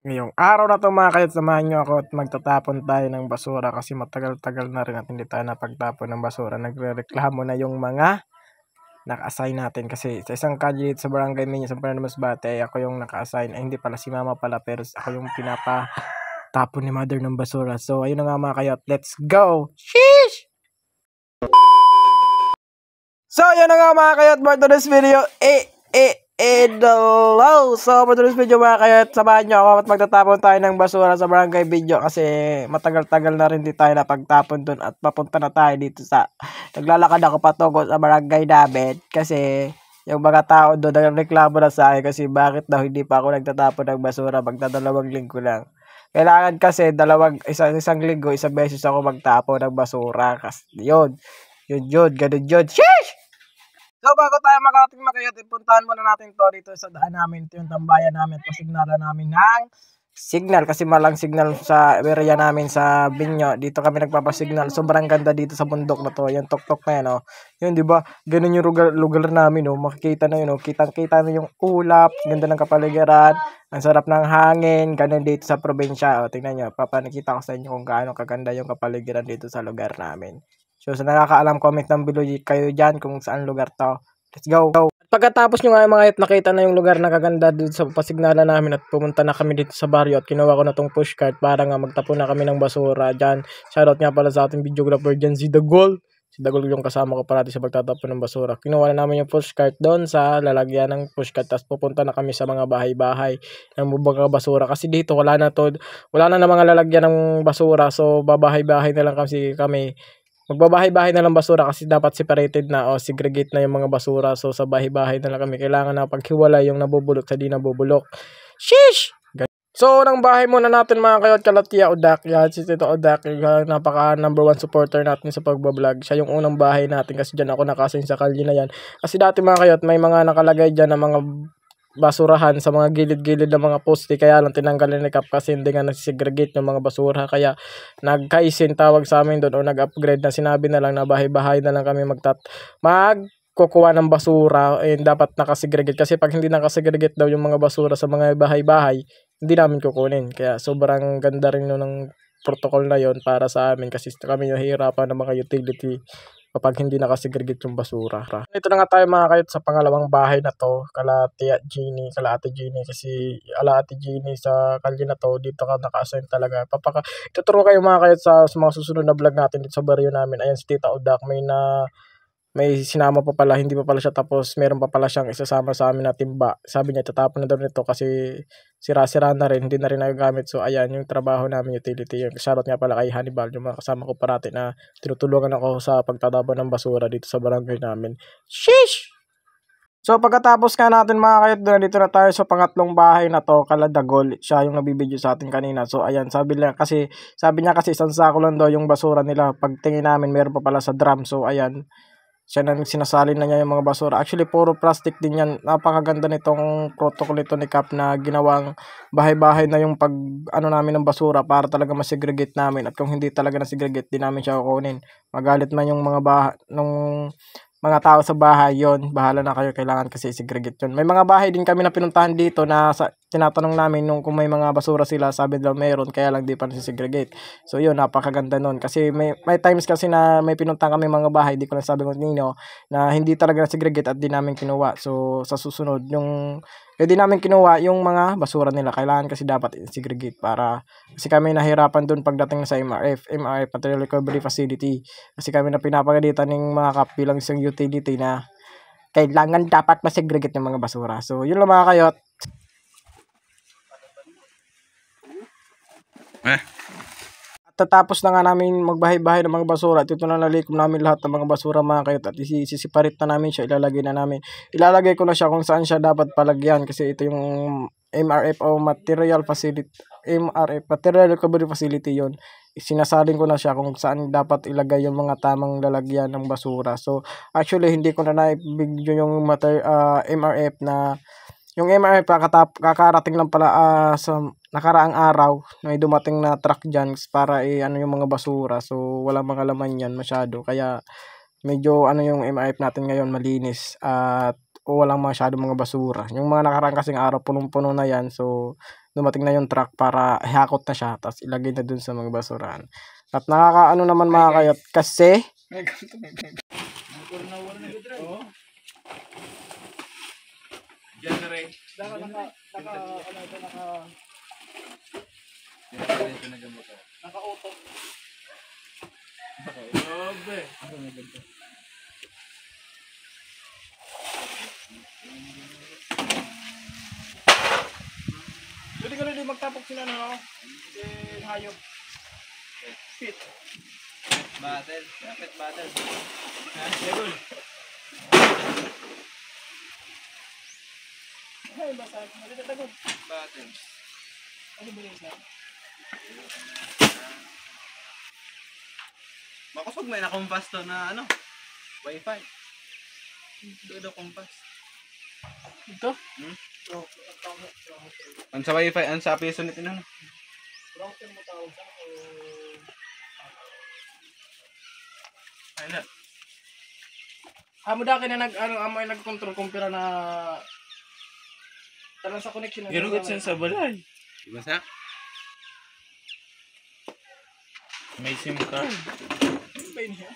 Ngayong araw na 'to mga kayod, samahan niyo ako at magtatapon tayo ng basura kasi matagal-tagal na rin at hindi tayo napagtapon ng basura. Nagrereklamo na yung mga naka-assign natin kasi sa isang kalye sa Barangay Minya sa San Masbate ay ako yung naka-assign. Ay hindi pala, si mama pala, pero ako yung pinapatapon ni mother ng basura. So ayun na nga mga kayod, let's go! Sheesh! So yun na nga mga kayod, for today's video, hello! So for today's video mga kayod, samahan nyo ako at magtatapon tayo ng basura sa barangay video kasi matagal-tagal na rin di tayo napagtapon dun at papunta na tayo dito sa naglalakad ako patungo sa barangay namin kasi yung mga tao doon nagreklamo na sa akin kasi bakit daw hindi pa ako nagtatapon ng basura, magdadalawang linggo lang. Kailangan kasi isang linggo, isang beses ako magtapon ng basura kasi yun, ganun yun. Sheesh! So bago tayo makarating makayat, puntahan muna natin to dito sa daan namin. Ito yung tambayan namin. Pasignalan namin ng signal kasi malang signal sa area namin sa Binyo. Dito kami nagpapasignal. Sobrang ganda dito sa bundok na to. Yung tok-tok na yan, oh. Yun, di ba? Ganun yung lugar namin, oh. Makikita na yun, oh. Kitang-kita na yung ulap. Ganda ng kapaligiran. Ang sarap ng hangin. Ganun dito sa probinsya. Oh, tingnan nyo. Papanikita ko sa inyo kung gaano kaganda yung kapaligiran dito sa lugar namin. So, sa nakakaalam, comment ng below kayo dyan kung saan lugar to. Let's go! Pagkatapos nyo nga mga kahit nakita na yung lugar na kaganda dito sa pasignalan namin at pumunta na kami dito sa baryo at kinuha ko na tong pushcart para nga magtapon na kami ng basura dyan. Shoutout nga pala sa ating videographer dyan, si Dagol. Si Dagol yung kasama ko parati sa pagtatapon ng basura. Kinuha na namin yung pushcart doon sa lalagyan ng pushcart. Tapos pupunta na kami sa mga bahay-bahay ng mga basura. Kasi dito wala na mga lalagyan ng basura. So babahay-bahay na lang kami. Magbabahay-bahay na lang basura kasi dapat separated na o segregate na yung mga basura. So sa bahay-bahay na lang kami. Kailangan na paghiwalay yung nabubulok sa di nabubulok. Sheesh! So unang bahay muna natin mga kayot, Kalatia Odak. Yan si Tito Odak, napaka number 1 supporter natin sa pagbablog. Siya yung unang bahay natin kasi dyan ako nakasin sa kalye na yan. Kasi dati mga kayot may mga nakalagay dyan na mga basurahan sa mga gilid-gilid ng mga poste, kaya lang tinanggalin ni Kap kasi hindi nga nagsegregate ng mga basura, kaya nagkaisin tawag sa amin doon o nag-upgrade na sinabi na lang na bahay-bahay na lang kami magkukuha ng basura, dapat nakasegregate kasi pag hindi nakasegregate daw yung mga basura sa mga bahay-bahay hindi namin kukunin, kaya sobrang ganda rin nun ng protocol na yon para sa amin kasi kami yung hihirapan ng mga utility kapag hindi nakasegregate yung basura. Ito na nga tayo mga kayot sa pangalawang bahay na to, kala Ate Jeannie kasi Ate Jeannie sa kalye na to, dito ka naka-assign talaga. Ituturo kayo mga kayot sa mga susunod na vlog natin dito sa baryo namin. Ayan si Tita Odak, may sinama pa pala, hindi pa pala siya tapos, meron pa pala siyang isasama sa amin na timba. Sabi niya tatapon na daw nito kasi sira-sira na rin, hindi na rin nagagamit. So ayan yung trabaho namin, utility. Yung shoutout nga pala kay Hannibal, yung mga kasama ko parati na tinutulungan ako sa pagtatapon ng basura dito sa barangay namin. Sheesh! So pagkatapos nga natin mga kayot, dito na tayo sa pangatlong bahay na to, kala Dagol. Siya yung nabibideo sa atin kanina. So ayan, sabi niya kasi isang sako lang daw yung basura nila. Pagtingin namin meron pa pala sa drum. So ayan, siya na sinasalin na niya yung mga basura. Actually, puro plastic din yan. Napakaganda nitong protocol nito ni Kap na ginawang bahay-bahay na yung namin ng basura para talaga masegregate namin. At kung hindi talaga nasegregate, di namin siya kukunin. Magalit man yung mga tao sa bahay, yon bahala na kayo, kailangan kasi segregate yun. May mga bahay din kami na pinuntahan dito na tinatanong namin kung may mga basura sila, sabi daw meron, kaya lang di pa nasisegregate. So yun, napakaganda nun. Kasi may times kasi na may pinuntahan kami mga bahay, di ko lang sabi kung nino, na hindi talaga nasegregate at di namin kinuha. So sa susunod, di namin kinuha yung mga basura nila. Kailangan kasi dapat segregate kasi kami nahirapan dun pagdating sa MRF, Material Recovery Facility. Kasi kami na pinapagalitan ng mga Kap bilang isang utility na kailangan dapat masegregate yung mga basura. So yun lang mga kayot. At tatapos na nga namin magbahay-bahay ng mga basura at ito na nalikom namin lahat ng mga basura mga kayot at isisiparit na namin siya, ilalagay ko na siya kung saan siya dapat palagyan kasi ito yung MRF o Material Recovery Facility yon. Sinasalin ko na siya kung saan dapat ilagay yung mga tamang lalagyan ng basura. So actually hindi ko na naibigyo yung MRF na yung MRF kakarating lang pala sa nakaraang araw, may dumating na truck dyan para yung mga basura. So wala mga laman yan masyado, kaya medyo yung MRF natin ngayon malinis at walang masyado mga basura. Yung mga nakaraang kasing araw punong-puno na yan, so dumating na yung truck para ihakot na siya tapos ilagay na dun sa mga basurahan. At nakakaano naman mga kayot kasi naka-auto. Pwede ka rin magtapok sila na ako. Kasi hayop. Pit. Battle. Rapid battle. Level. Ay, basta. Malita tagod. Battle. Ano ba yung isa? Makapag may nakumpas to na ano? Wi-Fi. Dodo kumpas. Ito? Oh. Ang sa Wi-Fi, ang sa piso nito na. Router mo tawag sa o... Ay na. Amo daki na amo ay nag-control kumpira na tanan sa connection. Ginugot siya sa balay. Diba sa? May SIM card. Ano ba yun siya?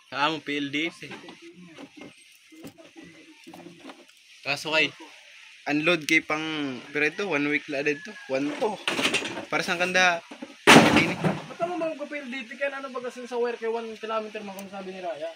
Sa mo PLDC. Kaso kay unload kay pang pero ito 1 week la dito. 1 to. Para sa kanda ini. Ba't mo mag-kapil dito kaya ano ba kasi sa wire kay 1 kilometer man kung sabi ni Raya?